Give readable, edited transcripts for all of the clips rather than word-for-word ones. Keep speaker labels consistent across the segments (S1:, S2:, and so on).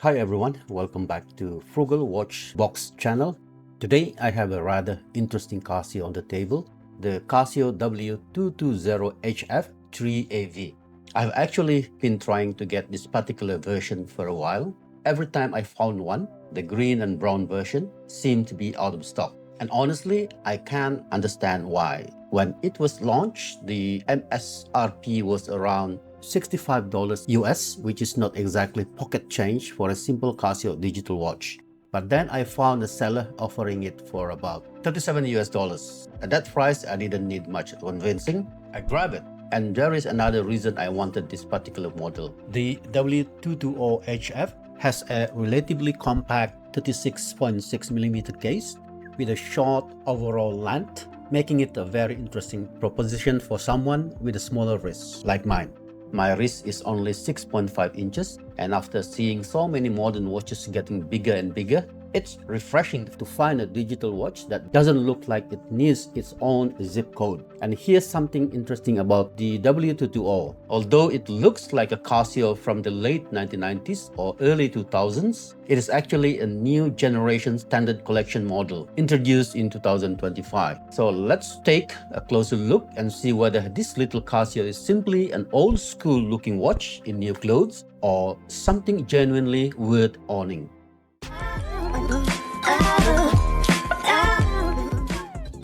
S1: Hi everyone, welcome back to Frugal Watch Box channel. Today I have a rather interesting Casio on the table, the Casio W-220HF-3AV. I've actually been trying to get this particular version for a while. Every time I found one, the green and brown version seemed to be out of stock. And honestly, I can't understand why. When it was launched, the MSRP was around $65 US, which is not exactly pocket change for a simple Casio digital watch. But then I found a seller offering it for about 37 US dollars. At that price, I didn't need much convincing. I grabbed it. And there is another reason I wanted this particular model. The W220HF has a relatively compact 36.6mm case with a short overall length, making it a very interesting proposition for someone with a smaller wrist like mine. My wrist is only 6.5 inches, and after seeing so many modern watches getting bigger and bigger, it's refreshing to find a digital watch that doesn't look like it needs its own zip code. And here's something interesting about the W220. Although it looks like a Casio from the late 1990s or early 2000s, it is actually a new generation standard collection model introduced in 2025. So let's take a closer look and see whether this little Casio is simply an old school looking watch in new clothes or something genuinely worth owning.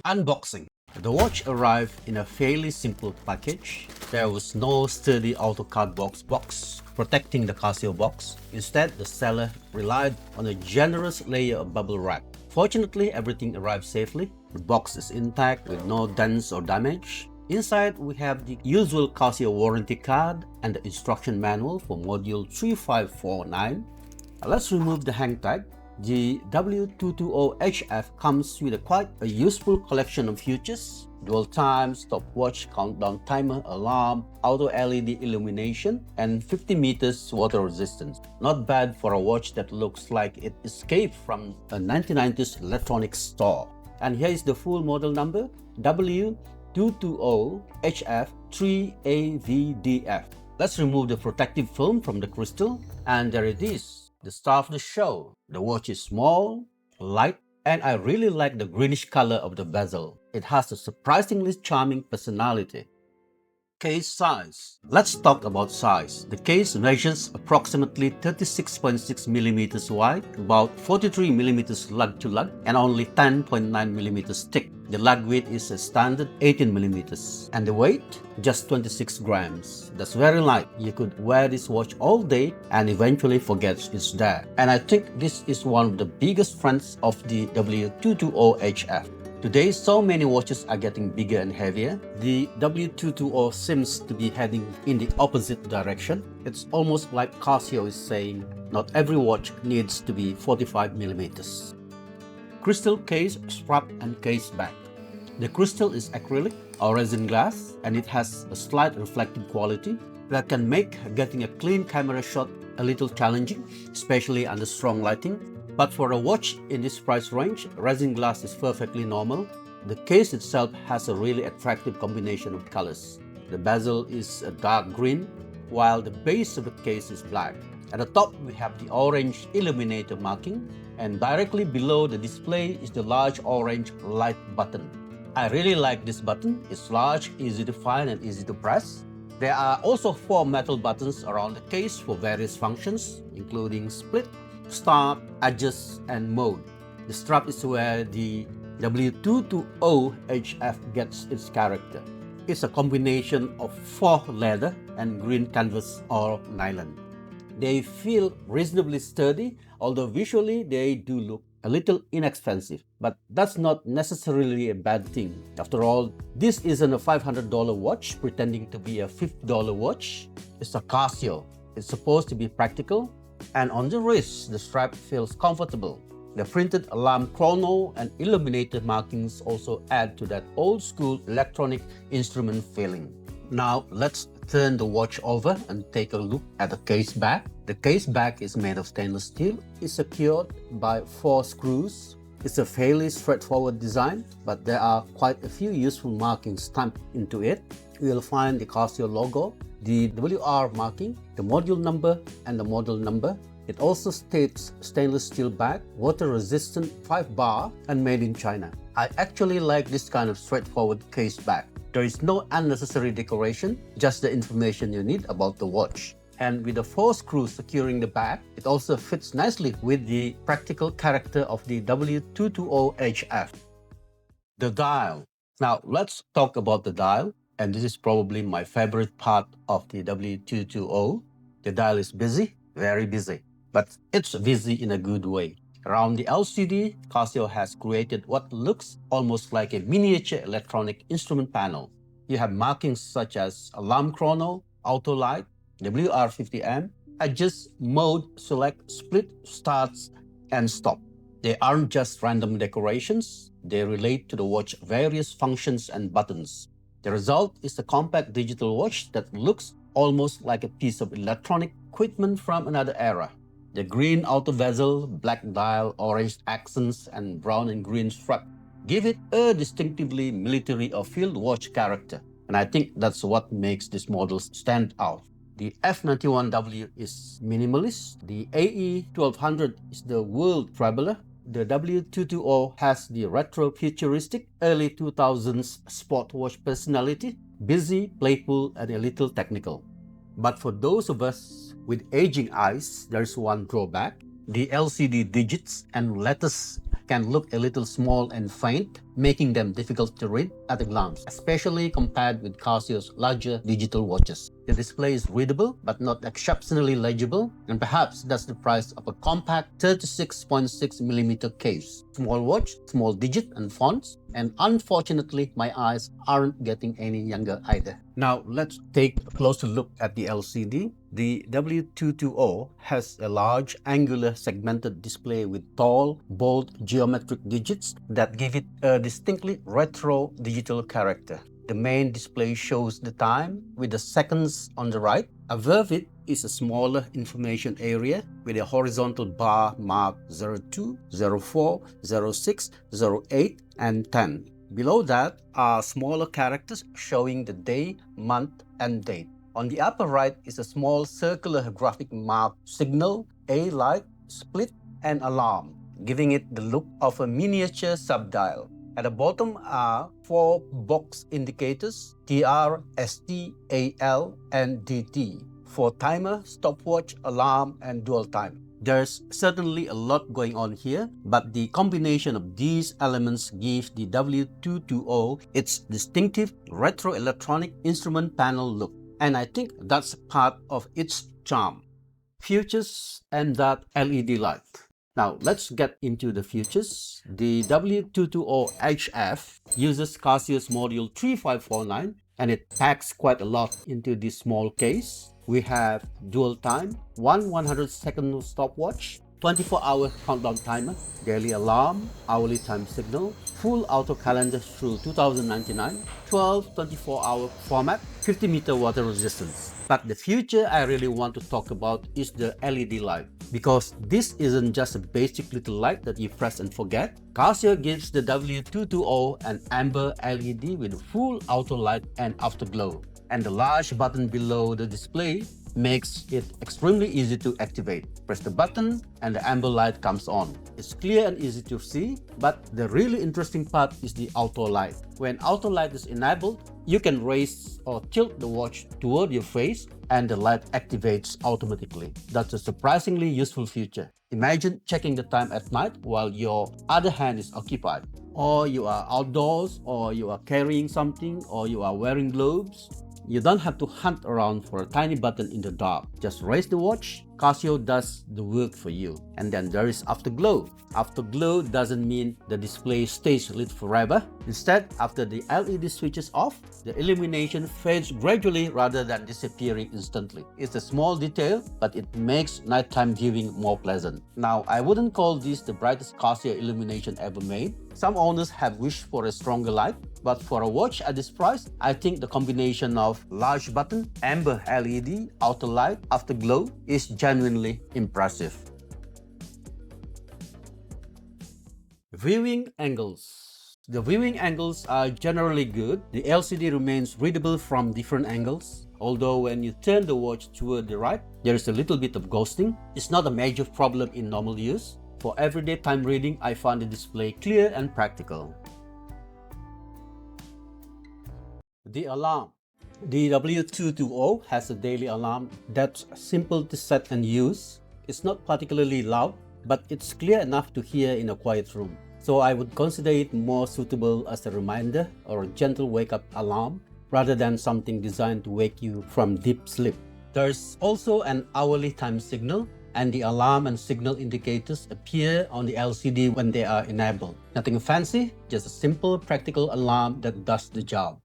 S1: Unboxing. The watch arrived in a fairly simple package. There was no sturdy auto cardboard box protecting the Casio box. Instead, the seller relied on a generous layer of bubble wrap. Fortunately, everything arrived safely. The box is intact with no dents or damage. Inside, we have the usual Casio warranty card and the instruction manual for module 3549. Let's remove the hang tag. The W220HF comes with quite a useful collection of features: dual time, stopwatch, countdown timer, alarm, auto LED illumination, and 50 meters water resistance. Not bad for a watch that looks like it escaped from a 1990s electronics store. And here is the full model number: W220HF-3AVDF. Let's remove the protective film from the crystal, and there it is. The star of the show. The watch is small, light, and I really like the greenish color of the bezel. It has a surprisingly charming personality. Case size. Let's talk about size. The case measures approximately 36.6mm wide, about 43mm lug to lug, and only 10.9mm thick. The lug width is a standard 18mm, and the weight just 26 grams. That's very light. You could wear this watch all day and eventually forget it's there. And I think this is one of the biggest strengths of the W220HF. Today, so many watches are getting bigger and heavier. The W220 seems to be heading in the opposite direction. It's almost like Casio is saying, not every watch needs to be 45mm. Crystal case, strap, and case back. The crystal is acrylic or resin glass, and it has a slight reflective quality that can make getting a clean camera shot a little challenging, especially under strong lighting. But for a watch in this price range, resin glass is perfectly normal. The case itself has a really attractive combination of colors. The bezel is a dark green, while the base of the case is black. At the top, we have the orange illuminator marking, and directly below the display is the large orange light button. I really like this button. It's large, easy to find, and easy to press. There are also 4 metal buttons around the case for various functions, including split, start, adjust, and mode. The strap is where the W220HF gets its character. It's a combination of faux leather and green canvas or nylon. They feel reasonably sturdy, although visually they do look a little inexpensive. But that's not necessarily a bad thing. After all, this isn't a $500 watch pretending to be a $50 watch. It's a Casio. It's supposed to be practical. And on the wrist, the strap feels comfortable. The printed alarm chrono and illuminator markings also add to that old-school electronic instrument feeling. Now let's turn the watch over and take a look at the case back. The case back is made of stainless steel. It's secured by 4 screws. It's a fairly straightforward design, but there are quite a few useful markings stamped into it. You'll find the Casio logo, the WR marking, the module number, and the model number. It also states stainless steel back, water-resistant 5-bar, and made in China. I actually like this kind of straightforward case back. There is no unnecessary decoration, just the information you need about the watch. And with the 4 screws securing the back, it also fits nicely with the practical character of the W-220HF. The dial. Now let's talk about the dial, and this is probably my favorite part of the W220. The dial is busy, very busy, but it's busy in a good way. Around the LCD, Casio has created what looks almost like a miniature electronic instrument panel. You have markings such as alarm chrono, auto light, WR50M, adjust mode, select, split, starts, and stop. They aren't just random decorations, they relate to the watch's various functions and buttons. The result is a compact digital watch that looks almost like a piece of electronic equipment from another era. The green outer bezel, black dial, orange accents, and brown and green strap give it a distinctively military or field watch character. And I think that's what makes this model stand out. The F91W is minimalist, the AE1200 is the world traveler, the W220 has the retro-futuristic early 2000s sport watch personality, busy, playful, and a little technical. But for those of us with aging eyes, there's one drawback. The LCD digits and letters can look a little small and faint, making them difficult to read at a glance, especially compared with Casio's larger digital watches. The display is readable but not exceptionally legible, and perhaps that's the price of a compact 36.6mm case. Small watch, small digit and fonts, and unfortunately my eyes aren't getting any younger either. Now let's take a closer look at the LCD. The W220 has a large angular segmented display with tall, bold geometric digits that give it a distinctly retro digital character. The main display shows the time with the seconds on the right. Above it is a smaller information area with a horizontal bar marked 02, 04, 06, 08, and 10. Below that are smaller characters showing the day, month, and date. On the upper right is a small circular graphic marked signal, A light, split, and alarm, giving it the look of a miniature subdial. At the bottom are 4 box indicators, TR, ST, AL, and DT, for timer, stopwatch, alarm, and dual time. There's certainly a lot going on here, but the combination of these elements gives the W220 its distinctive retro electronic instrument panel look. And I think that's part of its charm. Features and that LED light. Now let's get into the features. The W220HF uses Casio's module 3549 and it packs quite a lot into this small case. We have dual time, 100-second stopwatch, 24-hour countdown timer, daily alarm, hourly time signal, full auto calendar through 2099, 12 24-hour format, 50-meter water resistance. But the feature I really want to talk about is the LED light, because this isn't just a basic little light that you press and forget. Casio gives the W220 an amber LED with full auto light and afterglow, and the large button below the display makes it extremely easy to activate. Press the button and the amber light comes on. It's clear and easy to see, but the really interesting part is the auto light. When auto light is enabled, you can raise or tilt the watch toward your face and the light activates automatically. That's a surprisingly useful feature. Imagine checking the time at night while your other hand is occupied. Or you are outdoors, or you are carrying something, or you are wearing gloves. You don't have to hunt around for a tiny button in the dark. Just raise the watch, Casio does the work for you. And then there is afterglow. Afterglow doesn't mean the display stays lit forever. Instead, after the LED switches off, the illumination fades gradually rather than disappearing instantly. It's a small detail, but it makes nighttime viewing more pleasant. Now, I wouldn't call this the brightest Casio illumination ever made. Some owners have wished for a stronger light, but for a watch at this price, I think the combination of large button, amber LED, outer light, afterglow is genuinely impressive. Viewing angles. The viewing angles are generally good. The LCD remains readable from different angles. Although when you turn the watch toward the right, there is a little bit of ghosting. It's not a major problem in normal use. For everyday time reading, I found the display clear and practical. The alarm. The W220 has a daily alarm that's simple to set and use. It's not particularly loud, but it's clear enough to hear in a quiet room. So I would consider it more suitable as a reminder or a gentle wake-up alarm rather than something designed to wake you from deep sleep. There's also an hourly time signal, and the alarm and signal indicators appear on the LCD when they are enabled. Nothing fancy, just a simple practical alarm that does the job.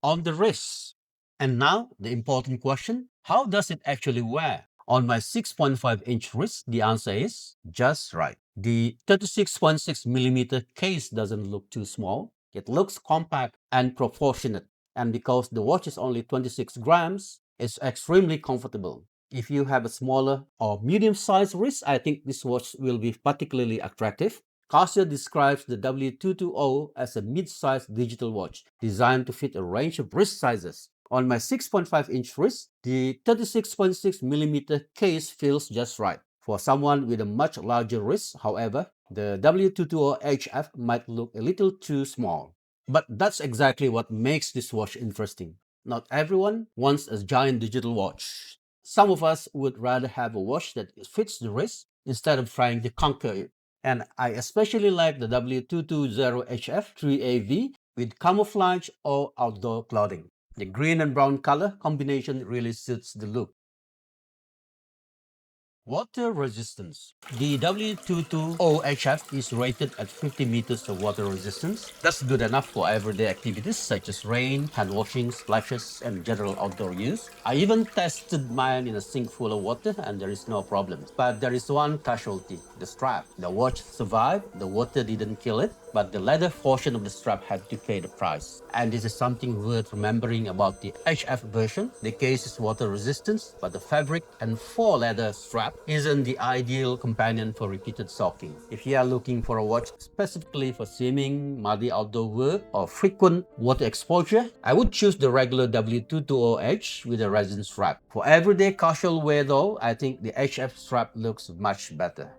S1: On the wrist. And now, the important question, how does it actually wear? On my 6.5-inch wrist, the answer is just right. The 36.6mm case doesn't look too small. It looks compact and proportionate. And because the watch is only 26 grams, it's extremely comfortable. If you have a smaller or medium-sized wrist, I think this watch will be particularly attractive. Casio describes the W220 as a mid-sized digital watch designed to fit a range of wrist sizes. On my 6.5-inch wrist, the 36.6mm case feels just right. For someone with a much larger wrist, however, the W220HF might look a little too small. But that's exactly what makes this watch interesting. Not everyone wants a giant digital watch. Some of us would rather have a watch that fits the wrist instead of trying to conquer it. And I especially like the W220HF-3AV with camouflage or outdoor clothing. The green and brown color combination really suits the look. Water resistance. The W220HF is rated at 50 meters of water resistance. That's good enough for everyday activities such as rain, hand washing, splashes, and general outdoor use. I even tested mine in a sink full of water and there is no problem. But there is one casualty, the strap. The watch survived, the water didn't kill it, but the leather portion of the strap had to pay the price. And this is something worth remembering about the HF version. The case is water resistant, but the fabric and faux leather strap isn't the ideal companion for repeated soaking. If you are looking for a watch specifically for swimming, muddy outdoor work, or frequent water exposure, I would choose the regular W220H with a resin strap. For everyday casual wear though, I think the HF strap looks much better.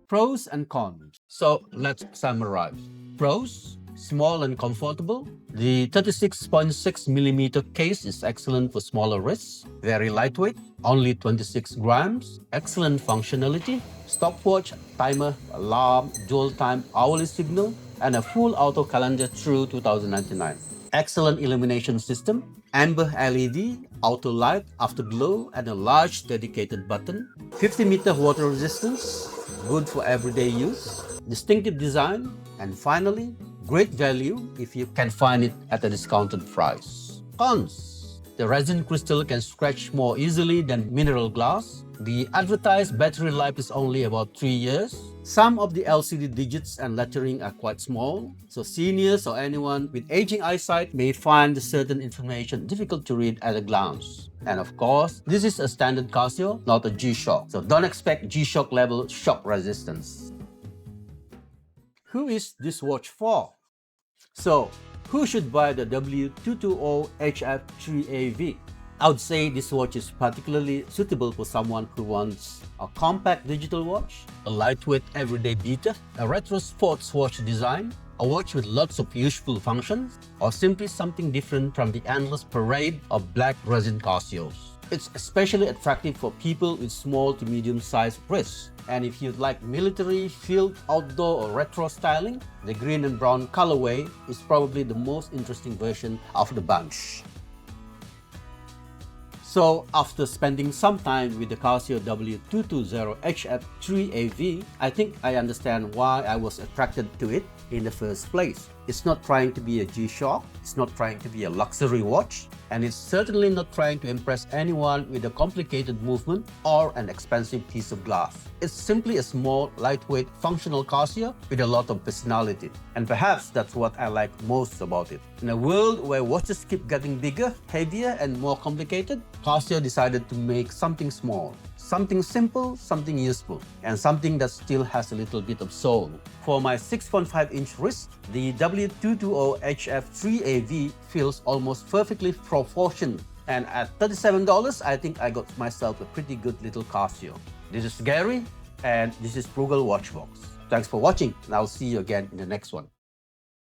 S1: Pros and cons. So let's summarize. Pros: small and comfortable. The 36.6mm case is excellent for smaller wrists. Very lightweight, only 26 grams. Excellent functionality. Stopwatch, timer, alarm, dual time, hourly signal, and a full auto calendar through 2099. Excellent illumination system. Amber LED, auto light, afterglow, and a large dedicated button. 50-meter water resistance. Good for everyday use, distinctive design, and finally, great value if you can find it at a discounted price. Cons: the resin crystal can scratch more easily than mineral glass. The advertised battery life is only about 3 years. Some of the LCD digits and lettering are quite small, so seniors or anyone with aging eyesight may find certain information difficult to read at a glance. And of course, this is a standard Casio, not a G-Shock, so don't expect G-Shock level shock resistance. Who is this watch for? So, who should buy the W220HF-3AV? I would say this watch is particularly suitable for someone who wants a compact digital watch, a lightweight everyday beater, a retro sports watch design, a watch with lots of useful functions, or simply something different from the endless parade of black resin Casios. It's especially attractive for people with small to medium-sized wrists. And if you'd like military, field, outdoor, or retro styling, the green and brown colorway is probably the most interesting version of the bunch. So after spending some time with the Casio W220HF-3AV, I think I understand why I was attracted to it in the first place. It's not trying to be a G-Shock, it's not trying to be a luxury watch, and it's certainly not trying to impress anyone with a complicated movement or an expensive piece of glass. It's simply a small, lightweight, functional Casio with a lot of personality. And perhaps that's what I like most about it. In a world where watches keep getting bigger, heavier, and more complicated, Casio decided to make something small, something simple, something useful, and something that still has a little bit of soul. For my 6.5-inch wrist, the W-220HF-3AV feels almost perfectly proportioned. And at $37, I think I got myself a pretty good little Casio. This is Gary, and this is Frugal Watchbox. Thanks for watching, and I'll see you again in the next one.